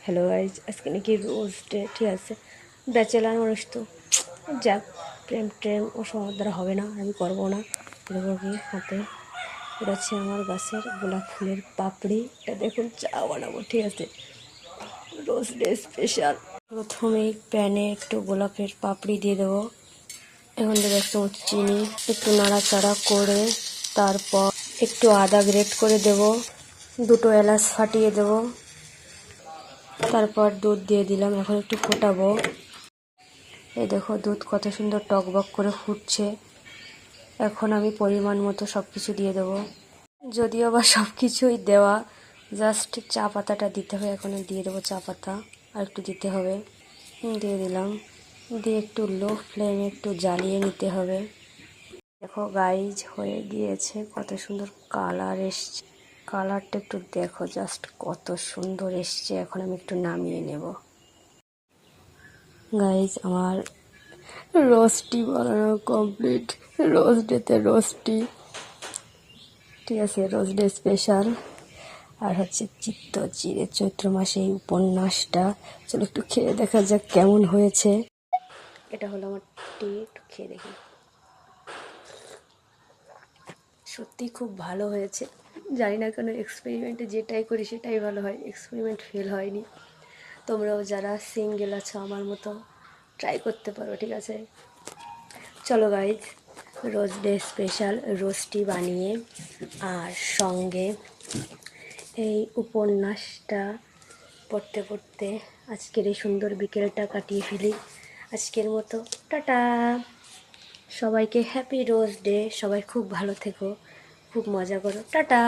Hello guys, আজকে নাকি rose day, ঠিক আছে। ব্যাচেলার মানুষ তো যাক, প্রেম ট্রেম ও সবার দ্বারা হবে না, আমি করবো না। দেবো কি হাতে, এটা হচ্ছে আমার গাছের গোলাপ ফুলের পাপড়ি। এটা দেখুন চা বানাবো, ঠিক আছে, রোজ ডে স্পেশাল। প্রথমেই প্যানে একটু গোলাপের পাপড়ি দিয়ে দেবো, এখন দেবো একটু চিনি, একটু নাড়াচাড়া করে তারপর একটু আদা গ্রেট করে দেব, দুটো এলাচ ফাটিয়ে দেবো, তারপর দুধ দিয়ে দিলাম। এখন একটু ফোটাবো। এই দেখো দুধ কত সুন্দর টকবক করে ফুটছে। এখন আমি পরিমাণ মতো সব কিছু দিয়ে দেবো, যদিও বা সব কিছুই দেওয়া, জাস্ট চা পাতাটা দিতে হবে। এখন দিয়ে দেবো চা পাতা, আর একটু দিতে হবে, দিয়ে দিলাম। দিয়ে একটু লো ফ্লেমে একটু জ্বালিয়ে নিতে হবে। দেখো গাইজ হয়ে গিয়েছে, কত সুন্দর কালার এসছে। কালারটা একটু দেখো, জাস্ট কত সুন্দর এসছে। এখন আমি একটু নামিয়ে নেব। গাইজ আমার রোস্টি বানানো কমপ্লিট। রোজ ডেতে রোস্টি, ঠিক আছে, রোজ ডে স্পেশাল। আর হচ্ছে চিত্ত চিরে চৈত্র মাসে এই উপন্যাসটা। চলো একটু খেয়ে দেখা যাক কেমন হয়েছে। এটা হলো আমার টি, একটু খেয়ে দেখি। সত্যি খুব ভালো হয়েছে। জানি না কেন এক্সপেরিমেন্টে যেটাই করি সেটাই ভালো হয়, এক্সপেরিমেন্ট ফেল হয়নি। তোমরাও যারা সিঙ্গেল আছো আমার মতো ট্রাই করতে পারো, ঠিক আছে। চলো গাইজ, রোজ ডে স্পেশাল রোস্টি বানিয়ে আর সঙ্গে এই উপন্যাসটা পড়তে পড়তে আজকের এই সুন্দর বিকেলটা কাটিয়ে ফেলি। আজকের মতো টাটা, সবাইকে হ্যাপি রোজ ডে। সবাই খুব ভালো থেকো, খুব মজা করো, টাটা।